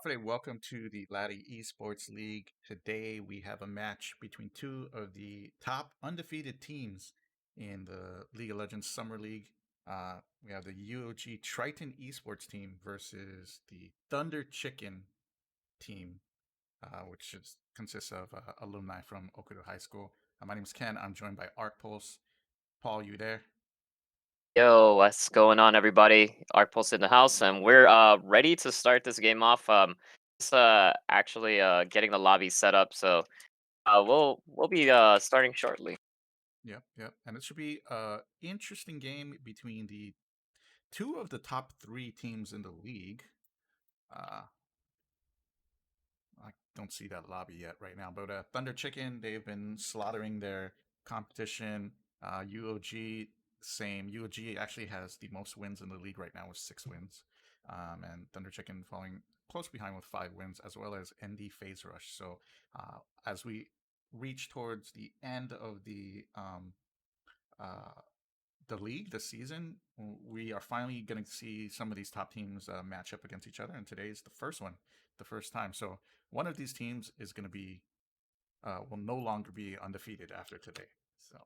Today, welcome to the Laddie Esports League. Today, we have a match between two of the top undefeated teams in the League of Legends Summer League. We have the UOG Triton Esports team versus the Thunder Chicken team, consists of alumni from Okudo High School. My name is Ken. I'm joined by Art Pulse. Paul, you there? Yo, what's going on, everybody? Artpulse in the house, and we're ready to start this game off. Just actually getting the lobby set up, so we'll be starting shortly. Yep, yep. And it should be an interesting game between the two of the top three teams in the league. Uh, I don't see that lobby yet right now, but Thunder Chicken, they've been slaughtering their competition. UOG, same. UOG actually has the most wins in the league right now with 6 wins. And Thunder Chicken falling close behind with 5 wins, as well as ND Phase Rush. So as we reach towards the end of uh, the league, the season, we are finally going to see some of these top teams match up against each other. And today is the first one, the first time. So one of these teams is going to be, will no longer be undefeated after today. So,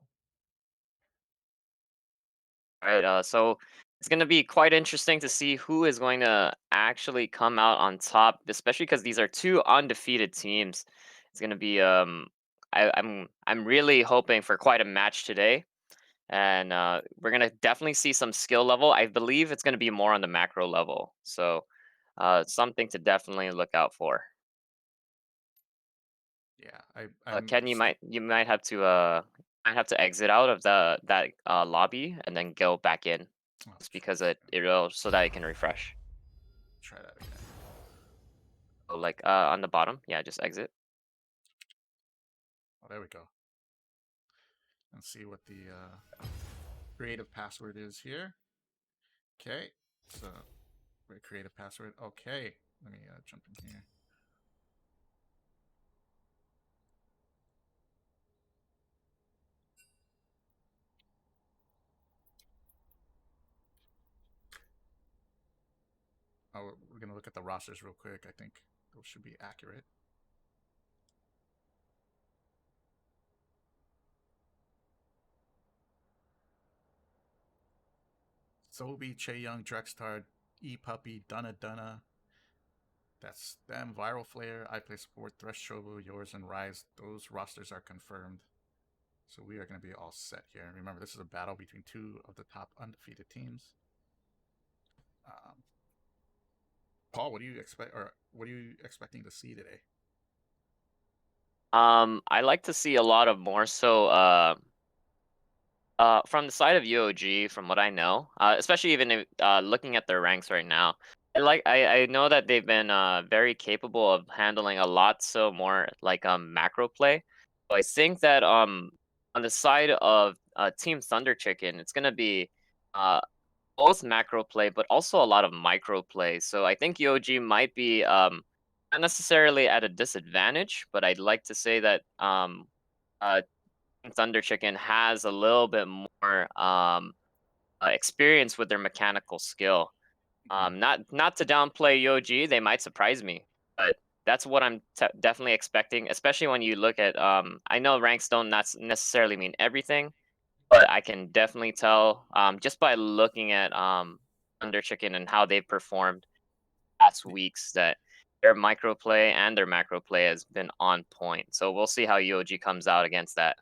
All right, so it's gonna be quite interesting to see who is going to actually come out on top, especially because these are two undefeated teams. It's gonna be I'm really hoping for quite a match today. And we're gonna definitely see some skill level. I believe it's gonna be more on the macro level, so something to definitely look out for. yeah, I'm Ken, you might have to exit out of that lobby and then go back in, I'll just try, because it'll so that it can refresh. try that again. So like on the bottom, yeah, just exit. Oh, there we go. And see what the creative password is here. Okay, so creative password. Okay, let me jump in here. Oh, we're gonna look at the rosters real quick. I think those should be accurate. Sobi, Che Young, Drextard, E Puppy, Dunna Dunna. That's them. Viral Flare, I Play Support, Thresh Chobu, Yours, and Rise. Those rosters are confirmed. So we are going to be all set here. Remember, this is a battle between two of the top undefeated teams. Um, Paul, what do you expect, or what are you expecting to see today? I like to see a lot of more so from the side of UOG, from what I know, especially even looking at their ranks right now, I know that they've been very capable of handling a lot so more like macro play. So I think that on the side of Team Thunder Chicken, it's gonna be uh both macro play, but also a lot of micro play. So I think UOG might be not necessarily at a disadvantage, but I'd like to say that uh Thunder Chicken has a little bit more experience with their mechanical skill. Mm-hmm. Not to downplay Yoji, they might surprise me, but that's what I'm definitely expecting. Especially when you look at, I know ranks don't not necessarily mean everything, but I can definitely tell just by looking at Thunder Chicken and how they've performed past weeks that their micro play and their macro play has been on point. So we'll see how Yoji comes out against that.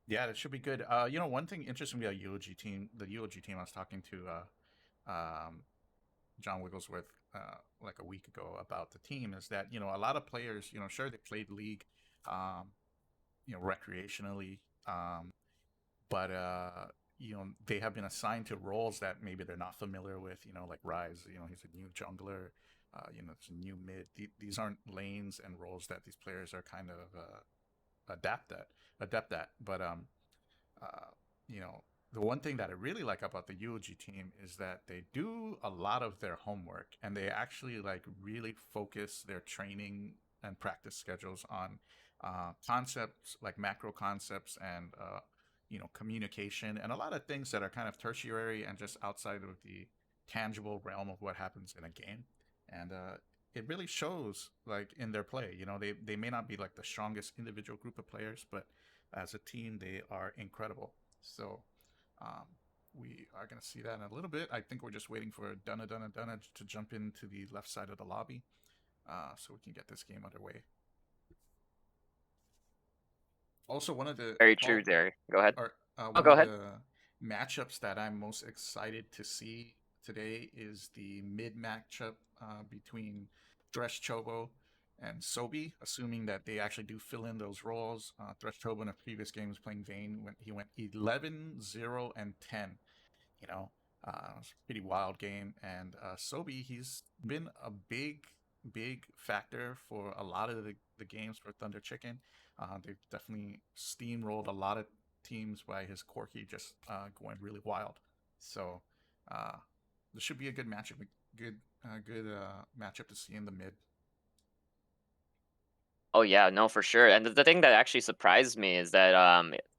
Yeah, it should be good. One thing interesting about UOG team, the UOG team I was talking to John Wigglesworth like a week ago about the team is that a lot of players, sure they played league, um, recreationally, but they have been assigned to roles that maybe they're not familiar with. Like Rise, he's a new jungler. It's a new mid. These aren't lanes and roles that these players are kind of adept at. But uh, you know, the one thing that I really like about the UOG team is that they do a lot of their homework and they actually like really focus their training and practice schedules on concepts like macro concepts and communication and a lot of things that are kind of tertiary and just outside of the tangible realm of what happens in a game. And it really shows like in their play. You know, they may not be like the strongest individual group of players, but as a team, they are incredible. So um, we are going to see that in a little bit. I think we're just waiting for Dunna to jump into the left side of the lobby, so we can get this game underway. Also, one of the Very true Paul, there. Go ahead. or Oh, one go of ahead. the matchups that I'm most excited to see today is the mid matchup between Thresh Chobo and Sobi, assuming that they actually do fill in those roles. Thresh Chobo in a previous game was playing Vayne when he went 11-0-10. You know, it's a pretty wild game. And Sobi, he's been a big factor for a lot of the games for Thunder Chicken. They've definitely steamrolled a lot of teams by his Corki just going really wild. So uh, this should be a good matchup, good matchup to see in the mid. Oh yeah, no, for sure. And the thing that actually surprised me is that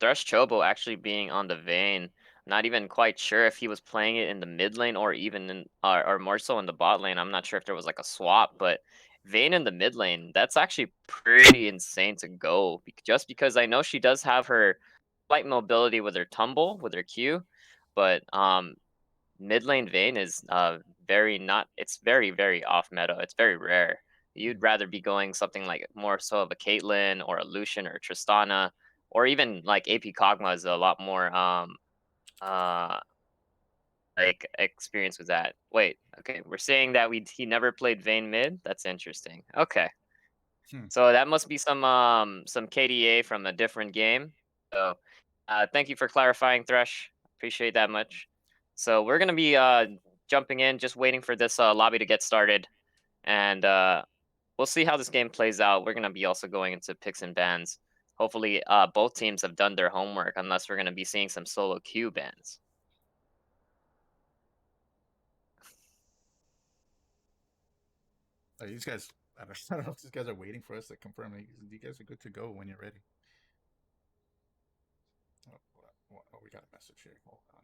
Thresh Chobo actually being on the Vayne, not even quite sure if he was playing it in the mid lane or even in or more so in the bot lane. I'm not sure if there was like a swap, but Vayne in the mid lane, that's actually pretty insane to go. Just because I know she does have her slight mobility with her tumble, with her Q, but mid lane Vayne is very not. It's very very off meta. It's very rare. You'd rather be going something like more so of a Caitlyn or a Lucian or a Tristana, or even like AP Kog'Maw is a lot more uh like experience with that. Wait, okay, we're saying that he never played Vayne mid. That's interesting. Okay, Hmm. so that must be some KDA from a different game. So thank you for clarifying, Thresh. Appreciate that much. So we're gonna be jumping in, just waiting for this lobby to get started, and we'll see how this game plays out. We're gonna be also going into picks and bans. Hopefully, both teams have done their homework, unless we're gonna be seeing some solo queue bans. These guys, I don't know if these guys are waiting for us to confirm. You guys are good to go when you're ready. Oh, we got a message here. Hold on.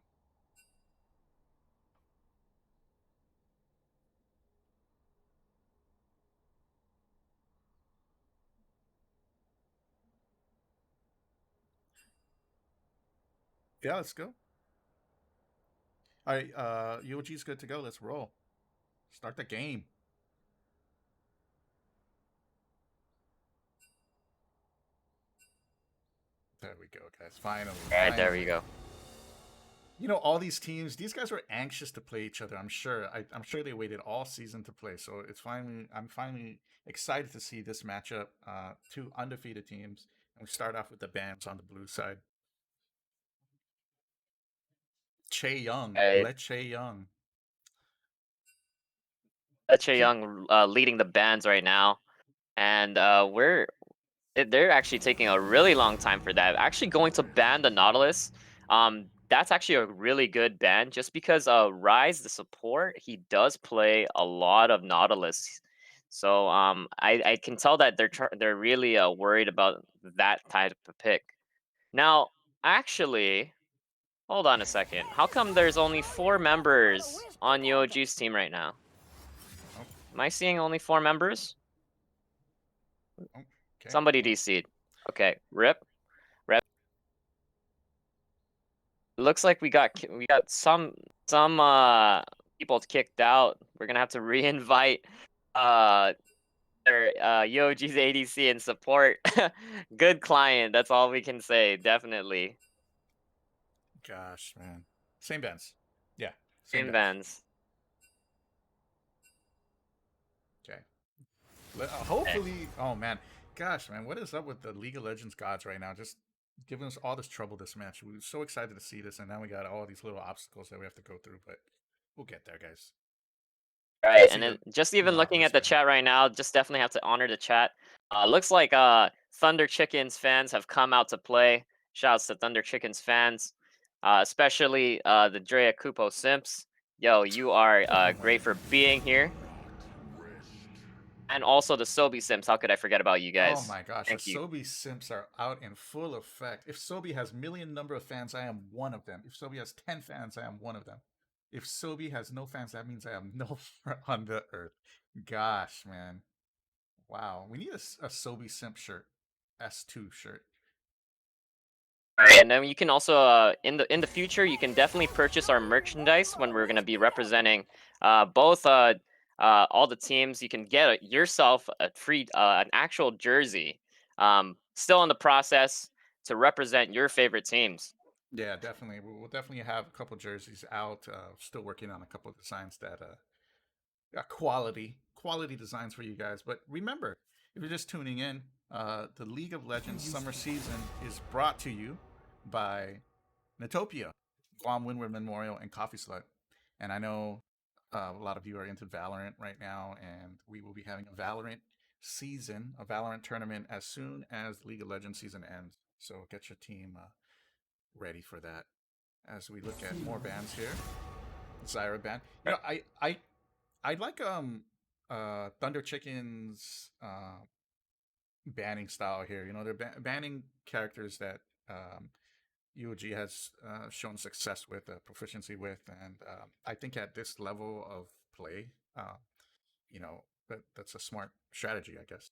Yeah, let's go. All right, UOG's good to go. Let's roll. Start the game. There we go, guys. Finally, All right, there we finally. go. You know, all these teams, these guys were anxious to play each other. I'm sure. I'm sure they waited all season to play. So it's finally, I'm finally excited to see this matchup. Two undefeated teams, and we start off with the Bams on the blue side. Che Young, All right, let Che Young. Leche He, Young leading the bans right now, and they're actually taking a really long time for that. Actually going to ban the Nautilus. That's actually a really good ban just because Rise, the support, he does play a lot of Nautilus. So I can tell that they're really worried about that type of pick. Now, actually, hold on a second. How come there's only 4 members on UOG's team right now? oh, Am I seeing only 4 members? oh, okay, Somebody well, DC'd. Okay, rip. Looks like we got some people kicked out. We're gonna have to re-invite uh their UOG's ADC and support. Good client, that's all we can say, definitely. gosh, man. Same Bams. Yeah, same Same Bams. Vans. Okay. Eh. Hopefully, oh man, gosh, man, what is up with the League of Legends gods right now? Just giving us all this trouble this match. We were so excited to see this, and now we got all these little obstacles that we have to go through, but we'll get there, guys. Right, See and the then just even looking Nautilus at the ban. chat right now, just definitely have to honor the chat. Looks like Thunder Chickens fans have come out to play. Shouts to Thunder Chickens fans, especially the Drea Kupo Simps. Yo, you are great for being here. And also the Sobi Sims. How could I forget about you Oh guys? my gosh, the Thank you. Sobi simps are out in full effect. If Sobi has million number of fans, I am one of them. If Sobi has 10 fans, I am one of them. If Sobi has no fans, that means I have no friend on the earth. Gosh, man. Wow. We need a Sobi simp shirt. S2 shirt. Right, and then you can also in the future you can definitely purchase our merchandise when we're gonna be representing both all the teams. You can get yourself a free an actual jersey. Still in the process to represent your favorite teams. Yeah, definitely. We'll definitely have a couple jerseys out. Still working on a couple of designs that quality designs for you guys. But remember, if you're just tuning in, the League of Legends summer season is brought to you by Natopia, Guam Windward Memorial, and Coffee Slut. And I know a lot of you are into Valorant right now, and we will be having a Valorant season, a Valorant tournament as soon as the League of Legends season ends. So get your team ready for that. As we look at more bands here, Zyra band. You know, I like Thunder Chicken's banning style here. You know, they're banning characters that UOG has shown success with, proficiency with, and I think at this level of play, you know, that's a smart strategy, I guess.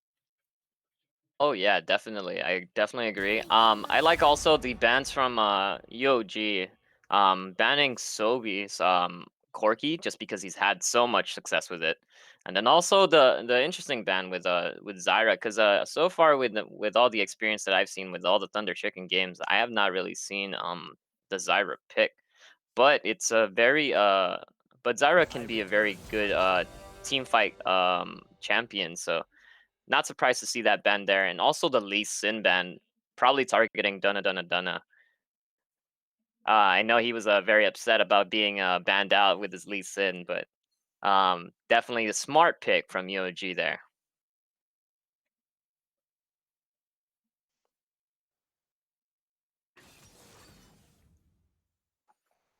Oh yeah, definitely. I definitely agree. I like also the bans from EOG banning Sobi's Corki just because he's had so much success with it. And then also the interesting ban with Zyra because so far with all the experience that I've seen with all the Thunder Chicken games, I have not really seen the Zyra pick. But it's a very but Zyra can be a very good team fight champion, so not surprised to see that ban there, and also the Lee Sin ban, probably targeting Dunna Dunna Dunna. I know he was very upset about being banned out with his Lee Sin, but definitely a smart pick from UOG there.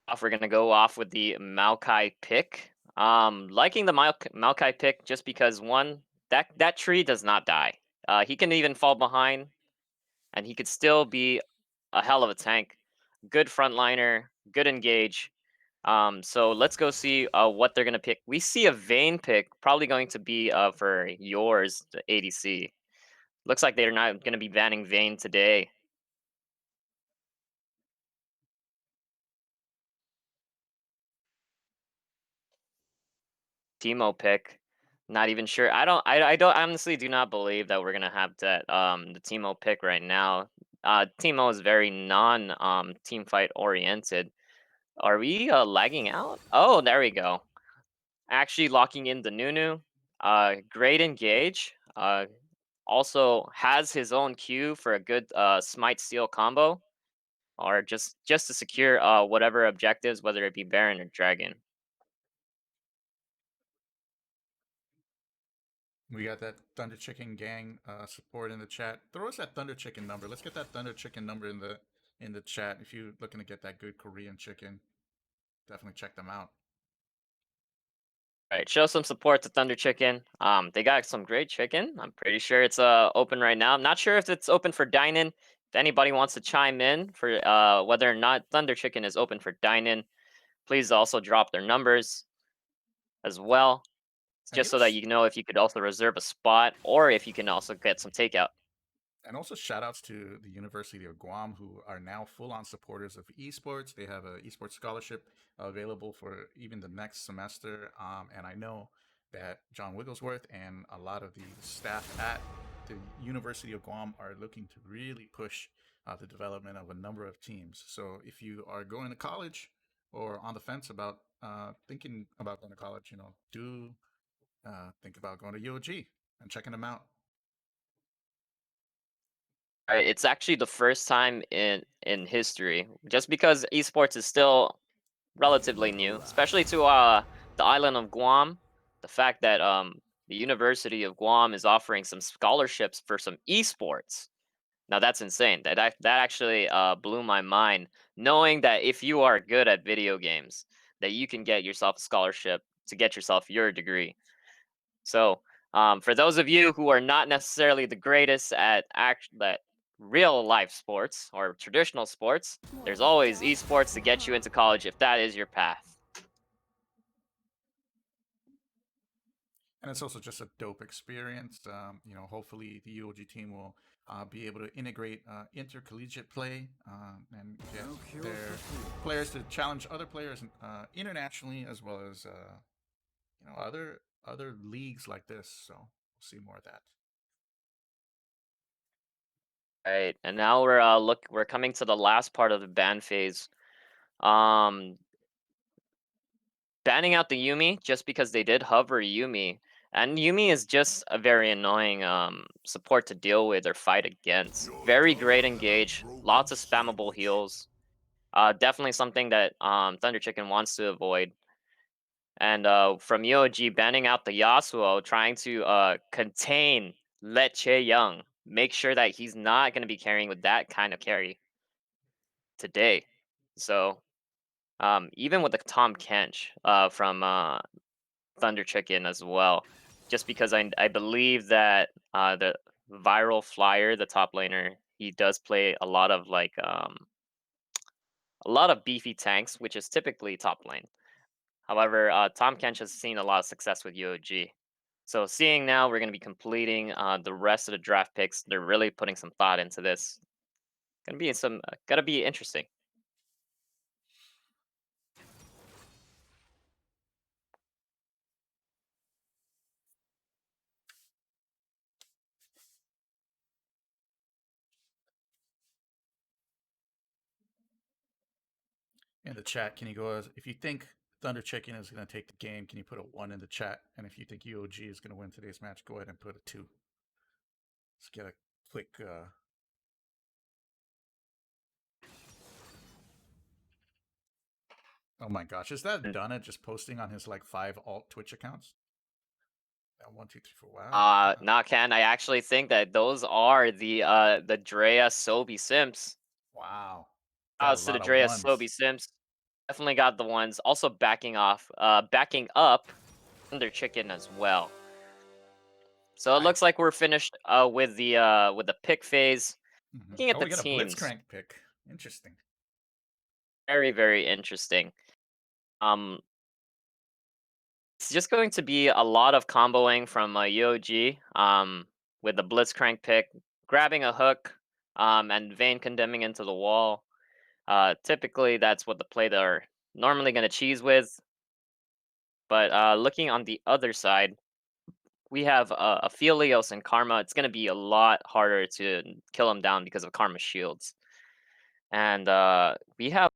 If we're gonna go off with the Maokai pick, liking the Maokai pick just because one, that tree does not die. He can even fall behind, and he could still be a hell of a tank. Good frontliner, good engage. So let's go see what they're gonna pick. We see a Vayne pick, probably going to be for yours, the ADC. Looks like they're not gonna be banning Vayne today. Teemo pick. Not even sure. I don't honestly do not believe that we're gonna have that the Teemo pick right now. Teemo is very non team fight oriented. Are we lagging out? Oh, there we go. Actually locking in the Nunu. Great engage. Also has his own Q for a good smite steal combo, or just to secure whatever objectives, whether it be Baron or Dragon. We got that Thunder Chicken gang support in the chat. Throw us that Thunder Chicken number. Let's get that Thunder Chicken number in the chat. If you're looking to get that good Korean chicken, definitely check them out. All right, show some support to Thunder Chicken. They got some great chicken. I'm pretty sure it's open right now. I'm not sure if it's open for dine-in. If anybody wants to chime in for whether or not Thunder Chicken is open for dine-in, please also drop their numbers as well, And just give so that us you know if you could also reserve a spot or if you can also get some takeout. and also shout outs to the University of Guam, who are now full on supporters of esports. They have a esports scholarship available for even the next semester. And I know that John Wigglesworth and a lot of the staff at the University of Guam are looking to really push the development of a number of teams. So if you are going to college or on the fence about thinking about going to college, you know, do think about going to UOG and checking them out. Right, it's actually the first time in history, just because esports is still relatively new, especially to the island of Guam. The fact that the University of Guam is offering some scholarships for some esports. Now that's insane. That actually blew my mind. Knowing that if you are good at video games, that you can get yourself a scholarship to get yourself your degree. So for those of you who are not necessarily the greatest at real life sports or traditional sports, there's always esports to get you into college if that is your path. And it's also just a dope experience. Hopefully the UOG team will be able to integrate intercollegiate play and get their players to challenge other players internationally, as well as other leagues like this. So we'll see more of that. Right, and now we're coming to the last part of the ban phase. Um, Banning out the Yumi just because they did hover Yumi, and Yumi is just a very annoying support to deal with or fight against. Very great engage, lots of spammable heals. Definitely something that Thunder Chicken wants to avoid. And from UOG banning out the Yasuo, trying to contain Let Che Young, make sure that he's not going to be carrying with that kind of carry today. So even with the Tom Kench from Thunder Chicken as well, just because I believe that the Viral Flyer, the top laner, he does play a lot of beefy tanks, which is typically top lane. However, Tom Kench has seen a lot of success with UOG. So seeing now we're going to be completing the rest of the draft picks, they're really putting some thought into this. Gotta be interesting. In the chat, can you go if you think Thunder Chicken is going to take the game, can you put a 1 in the chat? And if you think UOG is going to win today's match, go ahead and put a 2. Let's get a quick. Oh my gosh, is that Dunna just posting on his like 5 alt Twitch accounts? 1, 2, 3, 4. Wow. Not I actually think that those are the Drea Sobi Sims. Wow. Got a Shouts to the lot of Drea ones. Sobi Sims. Definitely got the ones. Also backing up Thunder Chicken as well. So it looks Nice. like we're finished with the pick phase. Looking at Oh, the we got a teams, Blitzcrank pick. Interesting. very very interesting. Um, it's just going to be a lot of comboing from UOG. With the Blitzcrank pick, grabbing a hook, and Vayne condemning into the wall. Typically, that's what the play they're normally going to cheese with. But looking on the other side, we have Aphelios and Karma. It's going to be a lot harder to kill him down because of Karma shields. And we have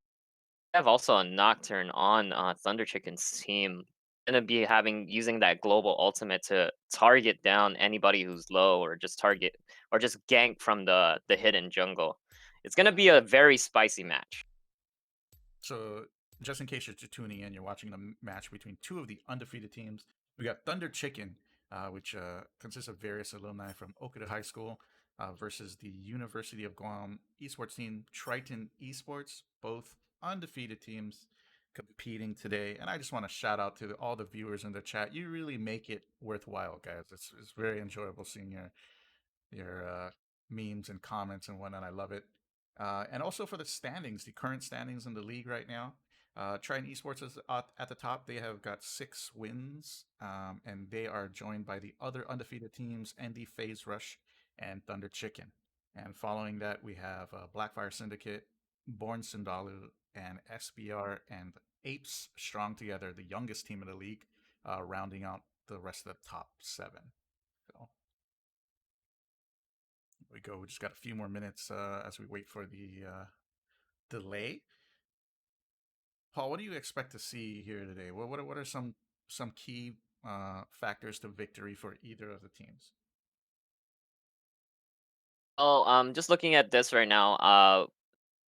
also a Nocturne on Thunder Chicken's team. Gonna be using that global ultimate to target down anybody who's low, or just gank from the hidden jungle. It's gonna be a very spicy match. So, just in case you're tuning in, you're watching the match between two of the undefeated teams. We got Thunder Chicken, which consists of various alumni from Okuda High School, versus the University of Guam esports team, Triton Esports, both undefeated teams competing today. And I just want to shout out to all the viewers in the chat. You really make it worthwhile, guys. It's very enjoyable seeing your memes and comments and whatnot. I love it. And also for the standings, the current standings in the league right now. Triton Esports is at the top. They have got 6 wins, and they are joined by the other undefeated teams, ND Phase Rush and Thunder Chicken. And following that, we have Blackfire Syndicate, Born Sindalu, and SBR and Apes strong together, the youngest team in the league, rounding out the rest of the top 7. So we go. We just got a few more minutes as we wait for the delay. Paul, what do you expect to see here today? What are some key factors to victory for either of the teams? Oh, just looking at this right now.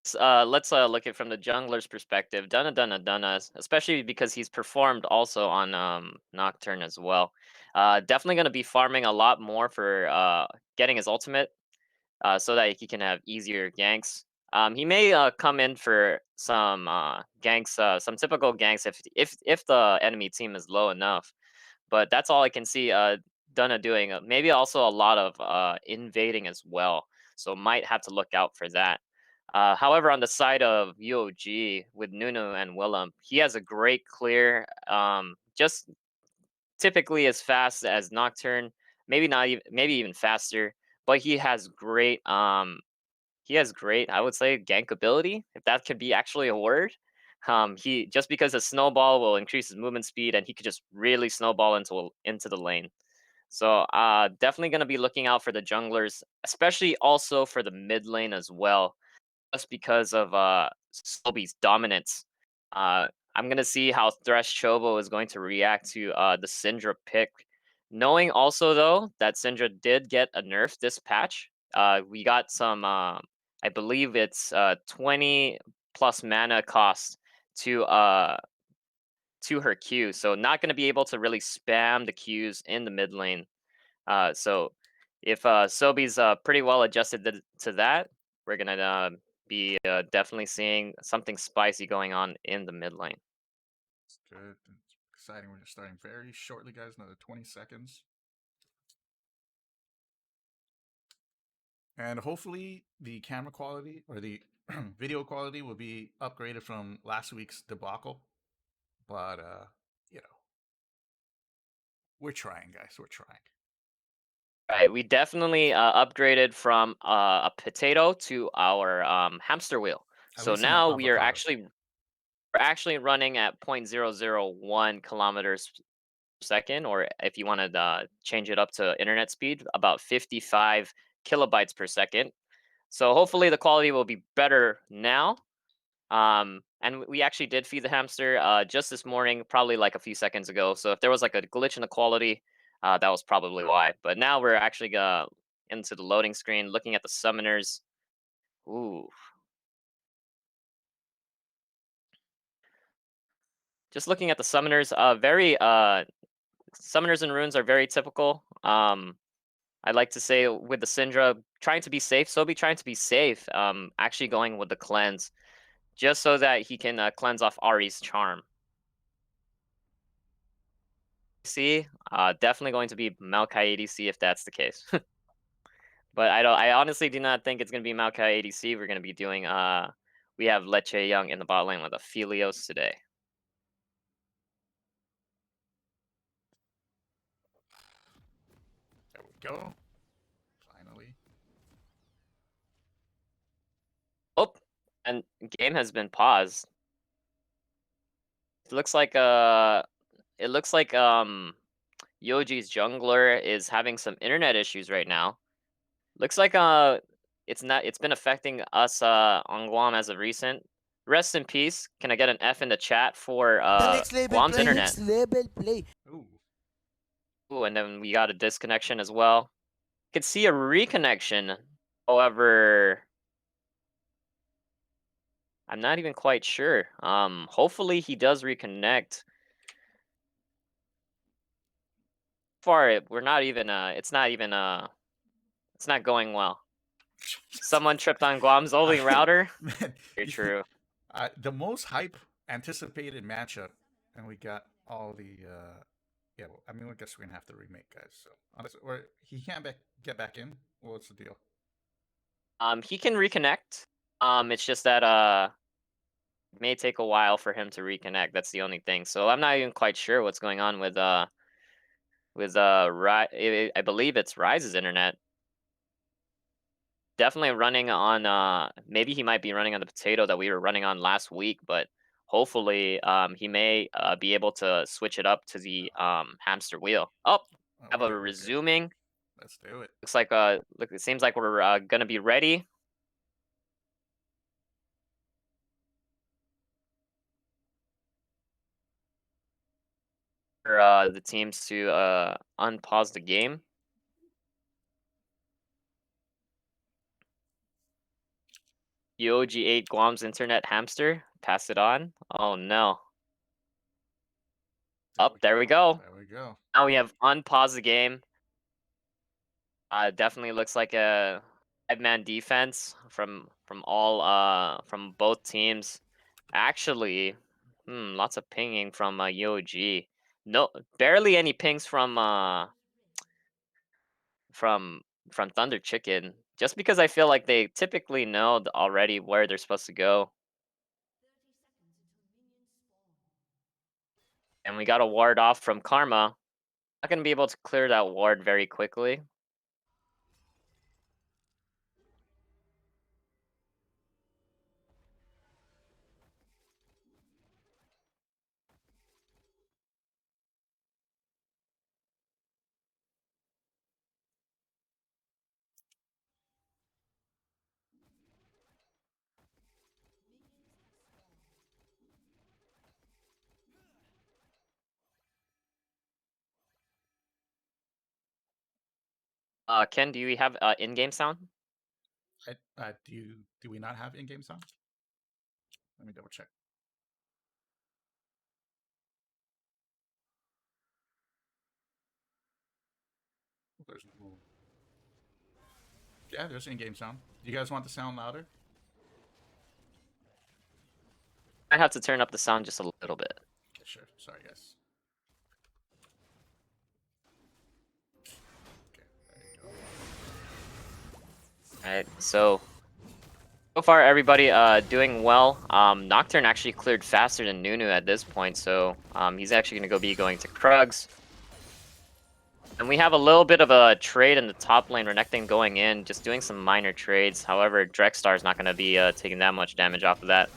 Let's look at from the jungler's perspective. Dunna, especially because he's performed also on Nocturne as well. Definitely going to be farming a lot more for getting his ultimate, so that he can have easier ganks. He may come in for some ganks, some typical ganks if the enemy team is low enough. But that's all I can see Dunna doing. Maybe also a lot of invading as well. So might have to look out for that. However, on the side of UOG with Nunu and Willem, he has a great clear. Just typically as fast as Nocturne, maybe not even maybe even faster, but he has great, I would say, gank ability, if that could be actually a word. He just because a snowball will increase his movement speed, and he could just really snowball into the lane. So definitely going to be looking out for the junglers, especially also for the mid lane as well, just because of Sobi's dominance. Uh, I'm gonna see how Thresh Chobo is going to react to the Syndra pick. Knowing also though that Syndra did get a nerf this patch. We got some, I believe it's 20 plus mana cost to her Q, so not going to be able to really spam the Qs in the mid lane. So if Sobi's pretty well adjusted to that, we're gonna be definitely seeing something spicy going on in the mid lane. It's good. It's exciting. We're just starting very shortly, guys. Another 20 seconds. And hopefully the camera quality or the video quality will be upgraded from last week's debacle. But you know, we're trying, guys. We're trying. Right, we definitely upgraded from a potato to our hamster wheel. At So least an now avocado. we're actually running at 0.001 kilometers per second, or if you want to change it up to internet speed, about 55 kilobytes per second. So hopefully the quality will be better now. And we actually did feed the hamster just this morning, probably like a few seconds ago. So if there was like a glitch in the quality, that was probably why. But now we're actually into the loading screen, looking at the summoners. Ooh, just looking at the summoners. Very summoners and runes are very typical. I like to say with the Syndra, trying to be safe. Sobi trying to be safe. Actually going with the cleanse, just so that he can cleanse off Ari's charm. C, definitely going to be Maokai ADC if that's the case. But I honestly do not think it's gonna be Maokai ADC. We're gonna be doing we have Leche Young in the bot lane with Aphelios today. There we go. Finally. Oh, and game has been paused. It looks like Yoji's jungler is having some internet issues right now. Looks like it's been affecting us on Guam as of recent. Rest in peace. Can I get an F in the chat for The next label Guam's play. internet? Next label play. Ooh. Ooh, and then we got a disconnection as well. Could see a reconnection. However, I'm not even quite sure. Hopefully he does reconnect. We're not even it's not going well. Someone tripped on Guam's only router. Man, Very true. the most hype anticipated matchup, and we got all the. Yeah, well, I mean, I guess we're gonna have to remake, guys. So honestly, or he can't get back in. What's the deal? He can reconnect. It's just that it may take a while for him to reconnect. That's the only thing. So I'm not even quite sure what's going on with I believe it's Rise's internet. Definitely running on maybe he might be running on the potato that we were running on last week, but hopefully he may be able to switch it up to the hamster wheel. Oh, have a Okay, okay. resuming. Let's do it. Looks like look, it seems like we're gonna be ready for the teams to unpause the game. Yoji ate Guam's internet hamster. Pass it on. Oh no. There Up, we there we go. go. There we go. Now we have unpaused the game. Definitely looks like a five-man defense from both teams. Actually, lots of pinging from UOG. No, barely any pings from from Thunder Chicken. Just because I feel like they typically know already where they're supposed to go. And we got a ward off from Karma. Not gonna be able to clear that ward very quickly. Ken, do you have in-game sound? Do we not have in-game sound? Let me double check. There's yeah, there's in-game sound. Do you guys want the sound louder? I have to turn up the sound just a little bit. Okay, sure. Sorry, guys. Okay, there you go. Alright, so far everybody doing well. Nocturne actually cleared faster than Nunu at this point, so he's actually gonna be going to Krugs. And we have a little bit of a trade in the top lane. Renekton going in, just doing some minor trades. However, Drexstar's not gonna be taking that much damage off of that.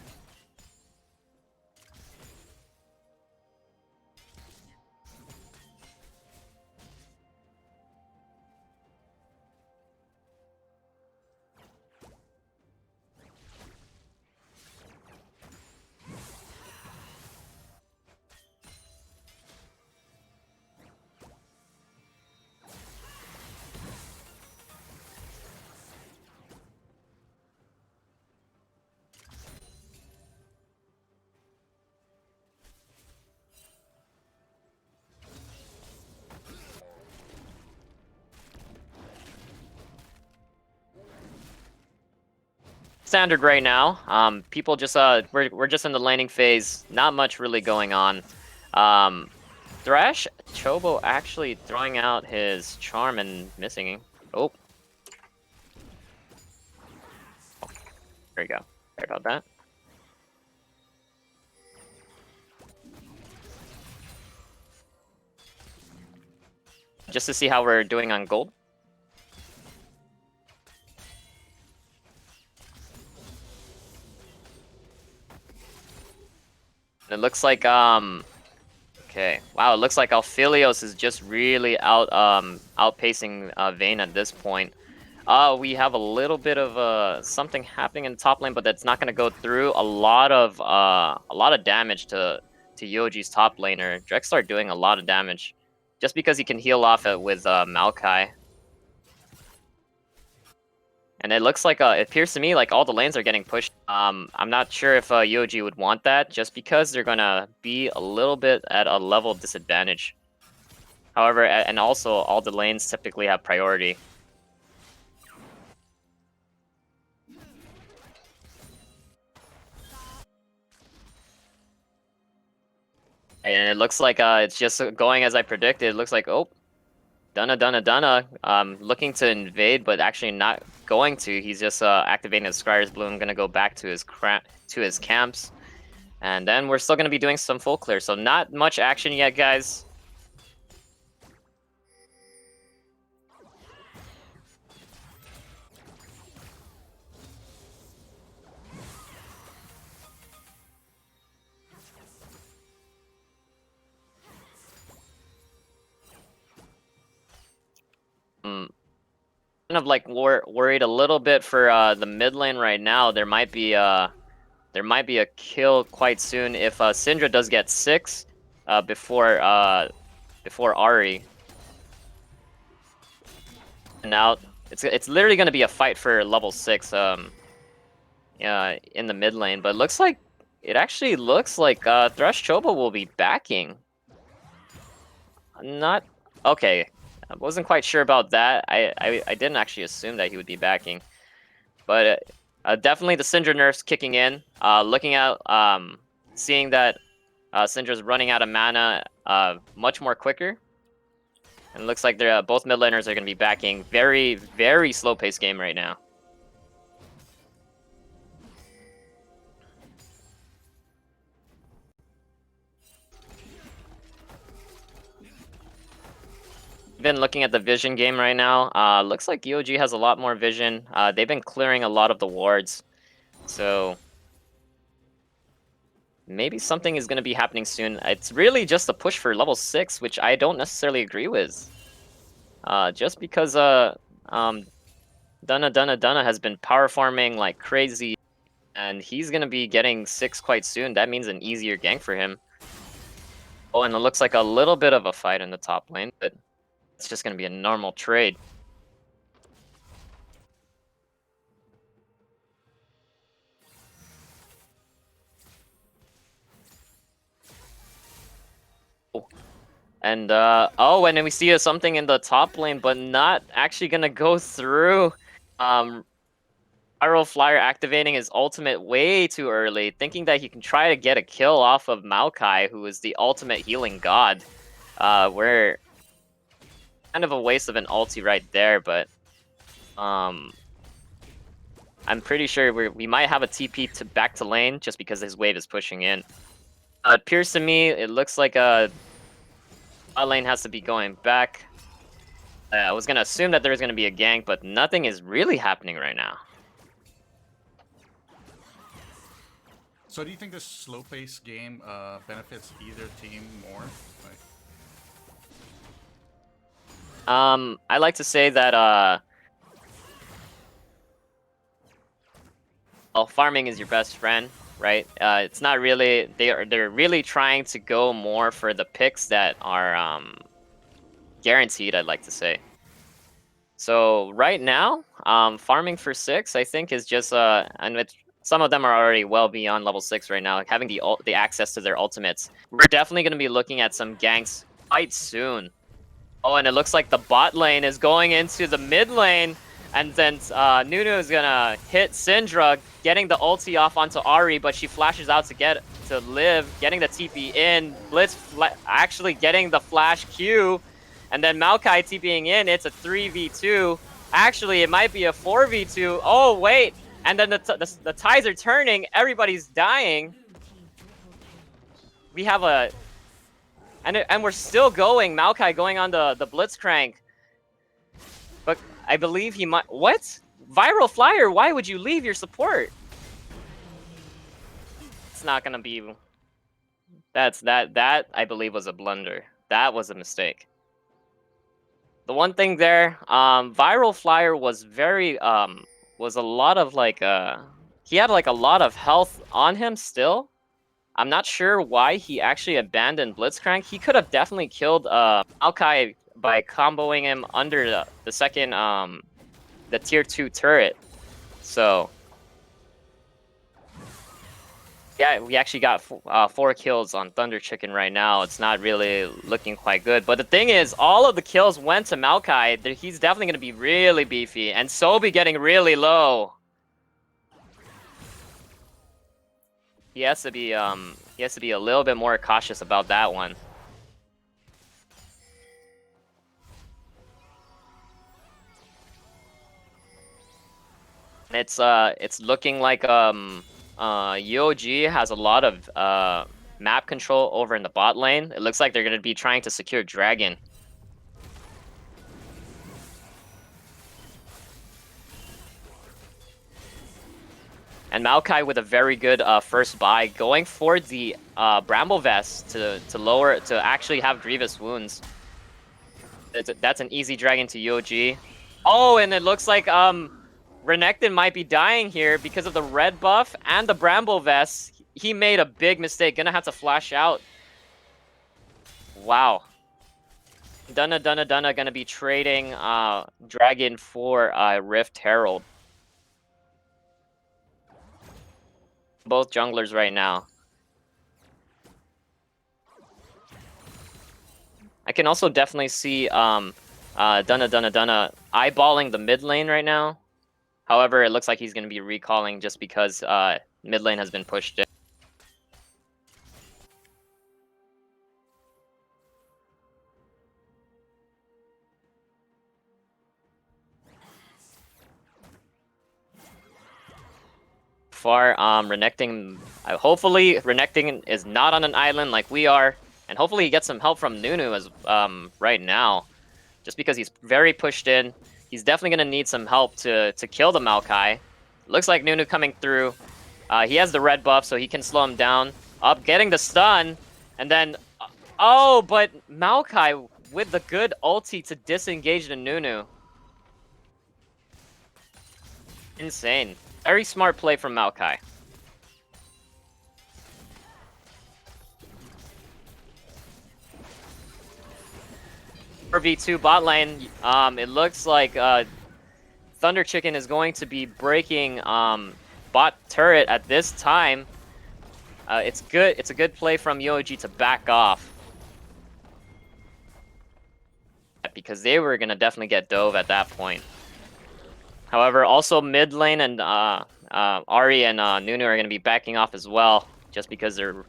Standard right now. People just we're just in the laning phase. Not much really going on. Thresh Chobo actually throwing out his charm and missing. Oh, there you go. Sorry about that. Just to see how we're doing on gold. It looks like okay. Wow, it looks like Alphilios is just really outpacing Vayne at this point. We have a little bit of something happening in the top lane, but that's not gonna go through. A lot of damage to Yoji's top laner. Drexstar doing a lot of damage, just because he can heal off it with Maokai. And it looks like it appears to me like all the lanes are getting pushed. I'm not sure if Yoji would want that, just because they're gonna be a little bit at a level disadvantage. However, and also all the lanes typically have priority. And it looks like it's just going as I predicted. It looks like, oh, Dunna, looking to invade, but actually not going to. He's just activating his Scryer's Bloom, gonna go back to his camps. And then we're still gonna be doing some full clear, so not much action yet, guys. Kind of like worried a little bit for the mid lane right now. There might be a kill quite soon if Syndra does get 6 before Ari. And now it's literally going to be a fight for level 6 in the mid lane, but it actually looks like Thresh Chobo will be backing. Not okay. I wasn't quite sure about that. I didn't actually assume that he would be backing, but definitely the Syndra nerfs kicking in. Looking at seeing that Syndra's running out of mana much more quicker, and it looks like they're both mid laners are going to be backing. Very very slow paced game right now. Been looking at the vision game right now. Looks like EOG has a lot more vision. They've been clearing a lot of the wards. So maybe something is going to be happening soon. It's really just a push for level 6, which I don't necessarily agree with. Just because Dunna has been power farming like crazy, and he's going to be getting 6 quite soon. That means an easier gank for him. Oh, and it looks like a little bit of a fight in the top lane, but it's just going to be a normal trade. And oh, and then we see something in the top lane, but not actually gonna go through. Viral Flyer activating his ultimate way too early, thinking that he can try to get a kill off of Maokai, who is the ultimate healing god. Where kind of a waste of an ulti right there, but I'm pretty sure we might have a TP to back to lane just because his wave is pushing in. It appears to me it looks like bot lane has to be going back. I was gonna assume that there was gonna be a gank, but nothing is really happening right now. So do you think this slow-paced game benefits either team more? Like... I like to say that well, farming is your best friend, right? It's not really they're really trying to go more for the picks that are guaranteed, I'd like to say. So right now, farming for 6, I think, is just and some of them are already well beyond level 6 right now, like having the access to their ultimates. We're definitely going to be looking at some ganks quite soon. Oh, and it looks like the bot lane is going into the mid lane, and then Nunu is gonna hit Syndra, getting the ulti off onto Ahri, but she flashes out to live, getting the TP in. Blitz actually getting the flash Q, and then Maokai TPing in. It's a 3v2. Actually, it might be a 4v2. Oh wait, and then the tides are turning. Everybody's dying. We have a and we're still going. Maokai going on the Blitzcrank. But I believe he might... What? Viral Flyer, why would you leave your support? It's not gonna be... That I believe was a blunder. That was a mistake. The one thing there, Viral Flyer was very, was a lot of like, he had like a lot of health on him still. I'm not sure why he actually abandoned Blitzcrank. He could have definitely killed Maokai by comboing him under the second the tier 2 turret. So yeah, we actually got 4 kills on Thunder Chicken right now. It's not really looking quite good. But the thing is, all of the kills went to Maokai. He's definitely going to be really beefy. And Sobi getting really low. He has to be a little bit more cautious about that one. It's looking like UOG has a lot of map control over in the bot lane. It looks like they're gonna be trying to secure Dragon. And Maokai with a very good first buy, going for the Bramble Vest to actually have Grievous Wounds. That's an easy dragon to UOG. Oh, and it looks like Renekton might be dying here because of the red buff and the Bramble Vest. He made a big mistake. Gonna have to flash out. Wow. Dunna gonna be trading Dragon for Rift Herald. Both junglers right now. I can also definitely see Dunna eyeballing the mid lane right now. However, it looks like he's going to be recalling just because mid lane has been pushed in. Renekton, hopefully Renekton is not on an island like we are, and hopefully he gets some help from Nunu as right now. just because he's very pushed in. He's definitely going to need some help to kill the Maokai. Looks like Nunu coming through. He has the red buff, so he can slow him down. Up, getting the stun, and then... Oh, but Maokai with the good ulti to disengage the Nunu. Insane. Very smart play from Maokai. 4v2 bot lane. It looks like Thunder Chicken is going to be breaking bot turret at this time. It's good. It's a good play from UOG to back off, because they were gonna definitely get dove at that point. However, also mid lane and Ari and Nunu are gonna be backing off as well, just because they're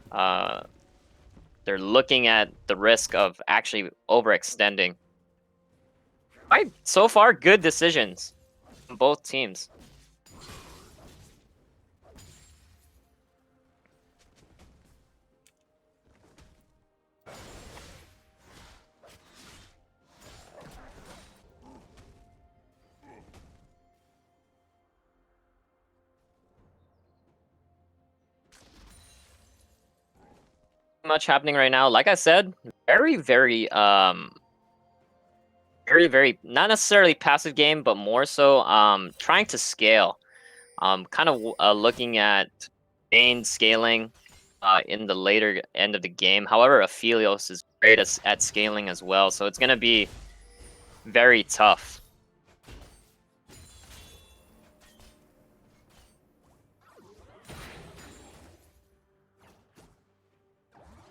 looking at the risk of actually overextending. Right, so far, good decisions from both teams. Much happening right now. Like I said, very, very not necessarily passive game, but more so trying to scale. Kind of looking at Bane scaling in the later end of the game. However, Aphelios is great at scaling as well, so it's gonna be very tough.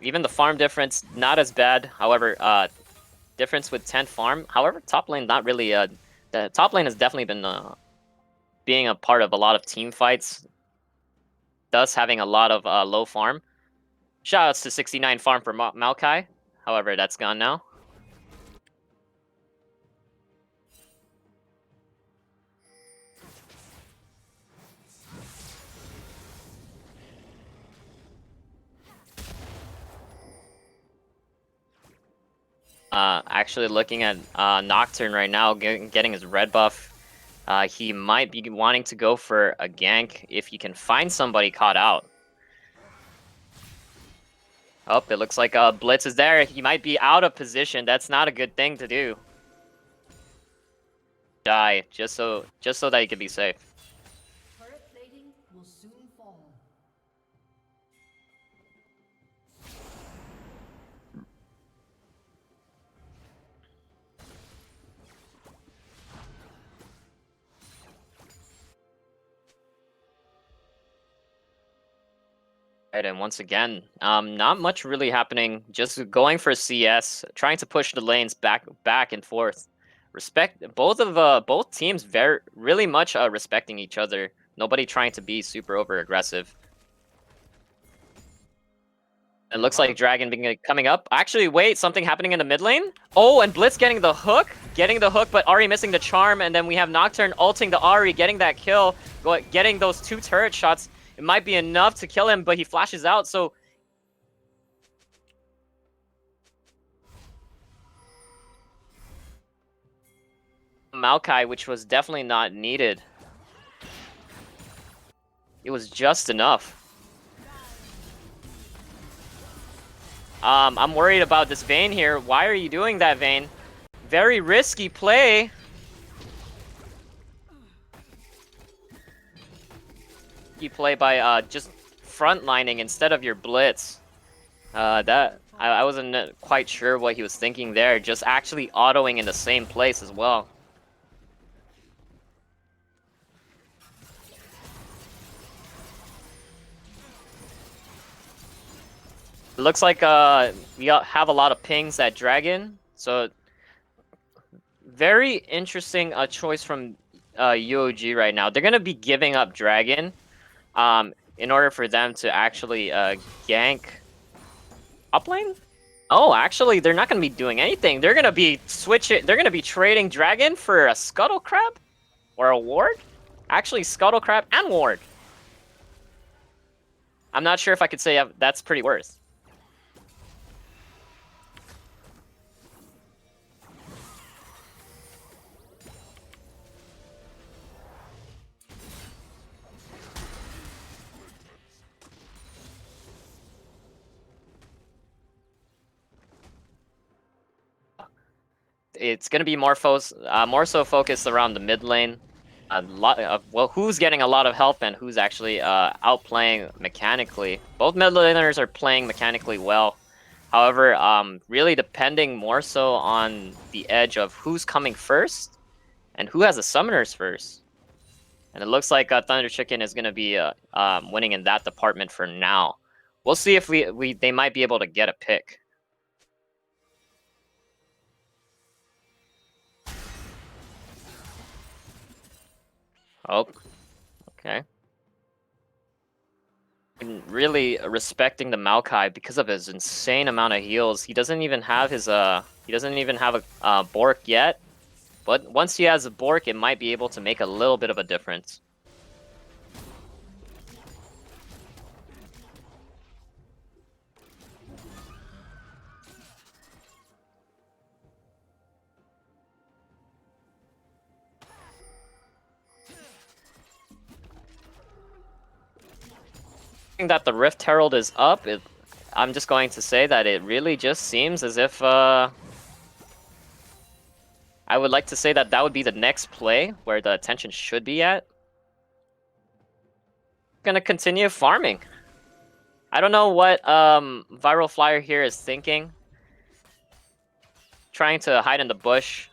Even the farm difference, not as bad. However, difference with 10 farm. However, top lane not really. The top lane has definitely been being a part of a lot of team fights, thus having a lot of low farm. Shoutouts to 69 farm for Maokai. However, that's gone now. Actually looking at Nocturne right now, getting his red buff. He might be wanting to go for a gank if he can find somebody caught out. Oh, it looks like Blitz is there. He might be out of position. That's not a good thing to do. Die, just so that he could be safe. Turret plating will soon fall. And once again, not much really happening. Just going for CS, trying to push the lanes back and forth. Respect both teams really much respecting each other. Nobody trying to be super over aggressive. It looks like Dragon coming up. Actually, wait, something happening in the mid lane? Oh, and Blitz getting the hook, but Ari missing the charm, and then we have Nocturne ulting the Ari, getting that kill, getting those 2 turret shots. It might be enough to kill him, but he flashes out, so... Maokai, which was definitely not needed. It was just enough. I'm worried about this Vayne here. Why are you doing that, Vayne? Very risky play. You play by just frontlining instead of your blitz. I wasn't quite sure what he was thinking there. Just actually autoing in the same place as well. It looks like we have a lot of pings at Dragon, so very interesting choice from UOG right now. They're gonna be giving up Dragon in order for them to actually gank uplane. Oh, actually, they're not gonna be doing anything. They're gonna be They're gonna be trading Dragon for a Scuttle Crab or a Ward. Actually, Scuttle Crab and Ward. I'm not sure if I could say that's pretty worth. it's going to be more so focused around the mid lane. A lot of, well, who's getting a lot of help and who's actually outplaying mechanically. Both mid laners are playing mechanically well. However, really depending more so on the edge of who's coming first and who has the summoners first. And it looks like Thunder Chicken is going to be winning in that department for now. We'll see if they might be able to get a pick. Oh, okay. And really respecting the Maokai because of his insane amount of heals. He doesn't even have his a Bork yet, but once he has a Bork, it might be able to make a little bit of a difference. That the Rift Herald is up, I'm just going to say that it really just seems as if I would like to say that that would be the next play where the attention should be at. Gonna continue farming. I don't know what Viral Flyer here is thinking. Trying to hide in the bush.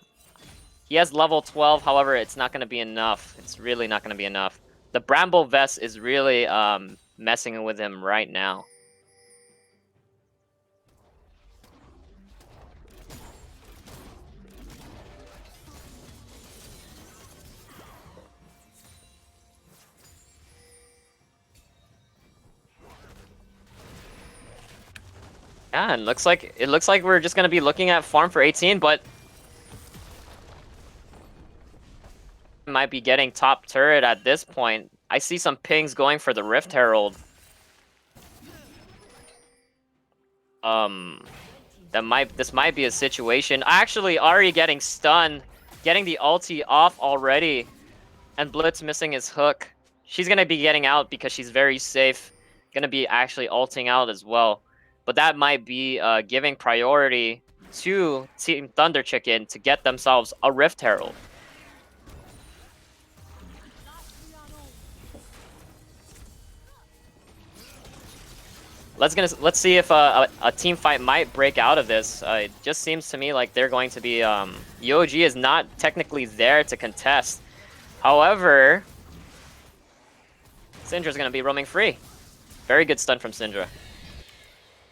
He has level 12, however, it's not gonna be enough. It's really not gonna be enough. The Bramble Vest is really messing with him right now. Yeah, and it looks like we're just gonna be looking at farm for 18, but might be getting top turret at this point. I see some pings going for the Rift Herald. This might be a situation. Actually, Ari getting stunned, getting the ulti off already, and Blitz missing his hook. She's gonna be getting out because she's very safe. Gonna be actually ulting out as well. But that might be giving priority to Team Thunder Chicken to get themselves a Rift Herald. Let's see if a team fight might break out of this. It just seems to me like they're going to be EOG is not technically there to contest. However, Syndra's gonna be roaming free. Very good stun from Syndra.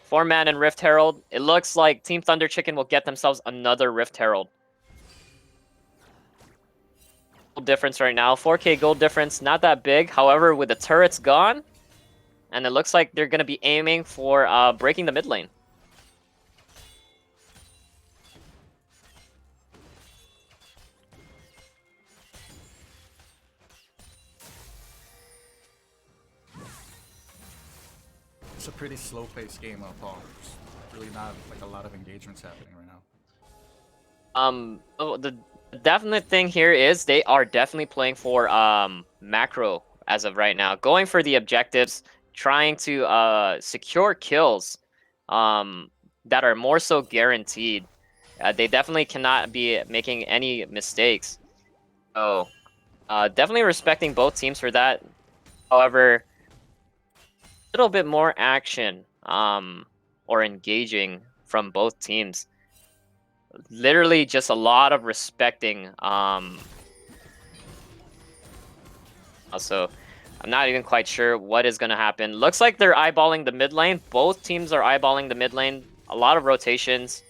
4-man and Rift Herald. It looks like Team Thunder Chicken will get themselves another Rift Herald. Gold difference right now. 4K gold difference, not that big. However, with the turrets gone, and it looks like they're going to be aiming for breaking the mid lane. It's a pretty slow-paced game of Paul. There's really not like a lot of engagements happening right now. The definite thing here is they are definitely playing for macro as of right now, going for the objectives, trying to secure kills that are more so guaranteed. They definitely cannot be making any mistakes. So definitely respecting both teams for that. However, a little bit more action or engaging from both teams. Literally just a lot of respecting. Also, I'm not even quite sure what is going to happen. Looks like they're eyeballing the mid lane. Both teams are eyeballing the mid lane. A lot of rotations.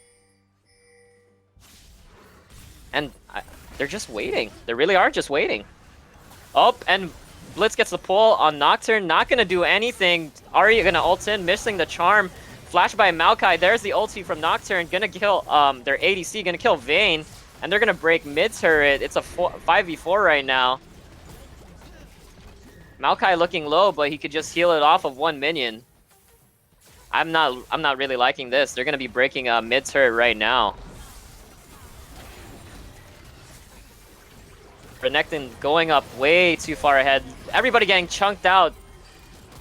And they're just waiting. They really are just waiting. Oh, and Blitz gets the pull on Nocturne. Not going to do anything. Ari going to ult in, missing the charm. Flash by Maokai. There's the ulti from Nocturne. Going to kill their ADC. Going to kill Vayne. And they're going to break mid turret. It's a 5v4 right now. Maokai looking low, but he could just heal it off of one minion. I'm not really liking this. They're going to be breaking mid turret right now. Renekton going up way too far ahead. Everybody getting chunked out.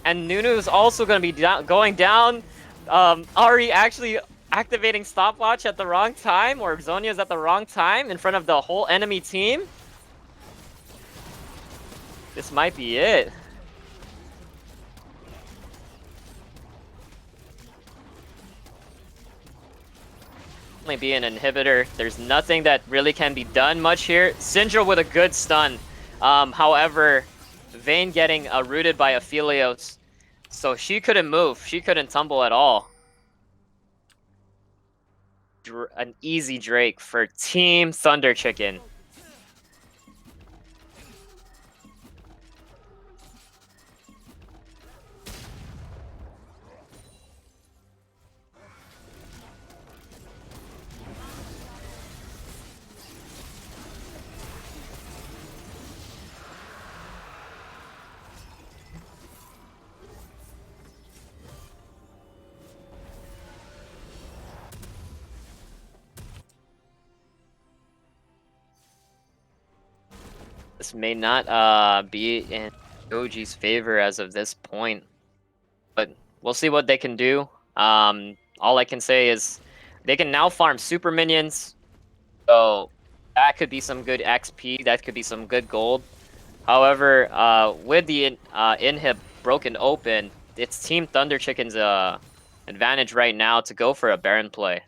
And Nunu's also going to be going down. Ari actually activating stopwatch at the wrong time, or Zhonya's at the wrong time in front of the whole enemy team. This might be it. Only be an inhibitor. There's nothing that really can be done much here. Syndra with a good stun. However, Vayne getting rooted by Aphelios, so she couldn't move. She couldn't tumble at all. An easy Drake for Team Thunder Chicken. This may not be in OG's favor as of this point, but we'll see what they can do. All I can say is they can now farm super minions, so that could be some good XP, that could be some good gold. However, with the inhib broken open, it's Team Thunder Chicken's advantage right now to go for a Baron play.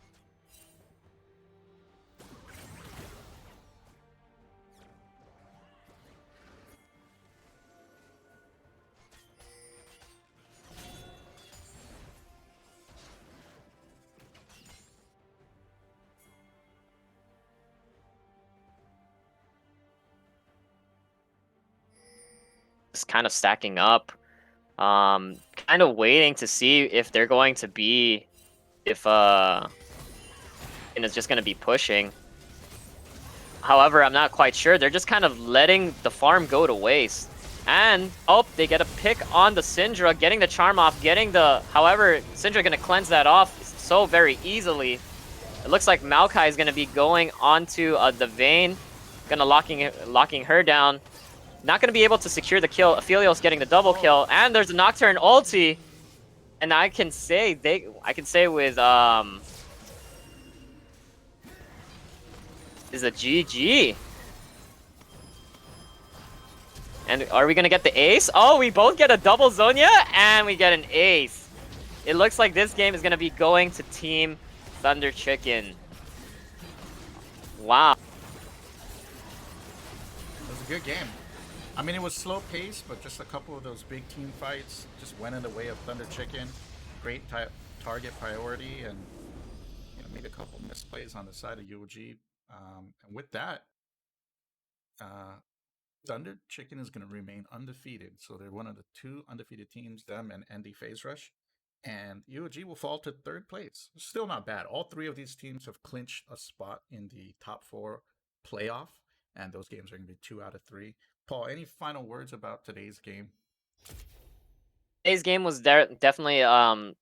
Just kind of stacking up. Kind of waiting to see if they're going to be, if and it's just going to be pushing. However, I'm not quite sure. They're just kind of letting the farm go to waste. And, oh, they get a pick on the Syndra, getting the charm off, getting the... However, Syndra going to cleanse that off so very easily. It looks like Maokai is going to be going onto the Vayne, going to locking her down. Not going to be able to secure the kill. Aphelios getting the double kill, and there's a Nocturne ulti. And I can say with is a GG. And are we gonna get the ace? Oh, we both get a double Zhonya, and we get an ace. It looks like this game is gonna be going to Team Thunder Chicken. Wow. It was a good game. I mean, it was slow paced, but just a couple of those big team fights just went in the way of Thunder Chicken. Great target priority, and made a couple misplays on the side of UOG. And with that, Thunder Chicken is going to remain undefeated. So they're one of the two undefeated teams, them and ND Phase Rush. And UOG will fall to third place. Still not bad. All three of these teams have clinched a spot in the top 4 playoff. And those games are going to be 2 out of 3. Paul, any final words about today's game? Today's game was definitely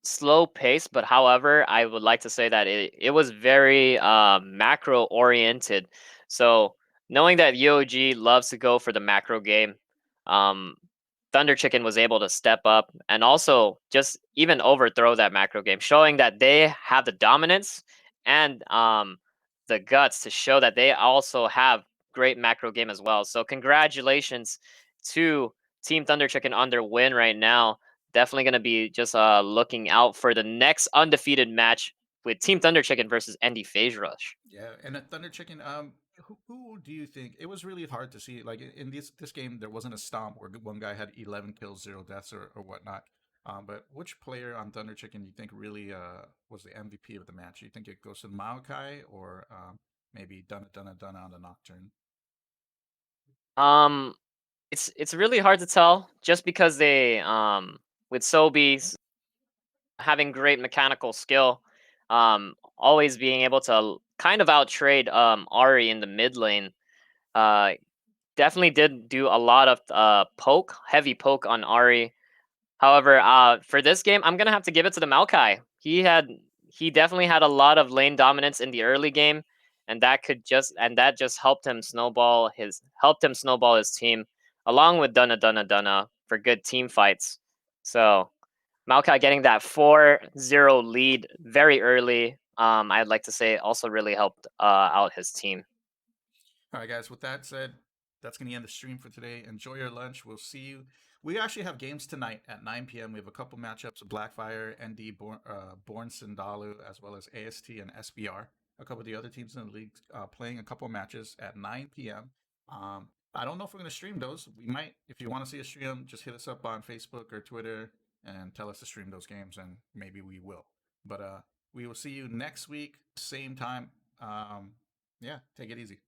slow paced, but however, I would like to say that it was very macro oriented. So knowing that UOG loves to go for the macro game, Thunder Chicken was able to step up and also just even overthrow that macro game, showing that they have the dominance and the guts to show that they also have great macro game as well. So congratulations to Team Thunder Chicken on their win right now. Definitely going to be just looking out for the next undefeated match with Team Thunder Chicken versus ND Phase Rush. Yeah, and at Thunder Chicken, who do you think? It was really hard to see. Like in this game, there wasn't a stomp where one guy had 11 kills, 0 deaths, or whatnot. But which player on Thunder Chicken do you think really was the MVP of the match? Do you think it goes to Maokai or maybe Dunna on the Nocturne? It's really hard to tell just because they with Sobi having great mechanical skill, always being able to kind of outtrade Ari in the mid lane. Uh, Definitely did do a lot of heavy poke on Ari. However, for this game, I'm gonna have to give it to the Maokai. He definitely had a lot of lane dominance in the early game, and that just helped him snowball his team, along with Dunna for good team fights. So Maokai getting that 4-0 lead very early. I'd like to say also really helped out his team. All right, guys. With that said, that's going to end the stream for today. Enjoy your lunch. We'll see you. We actually have games tonight at 9 p.m. We have a couple matchups of Blackfire, ND, Born Sindalu, as well as AST and SBR. A couple of the other teams in the league playing a couple matches at 9 p.m. I don't know if we're going to stream those. We might. If you want to see a stream, just hit us up on Facebook or Twitter and tell us to stream those games, and maybe we will. But we will see you next week, same time. Yeah, take it easy.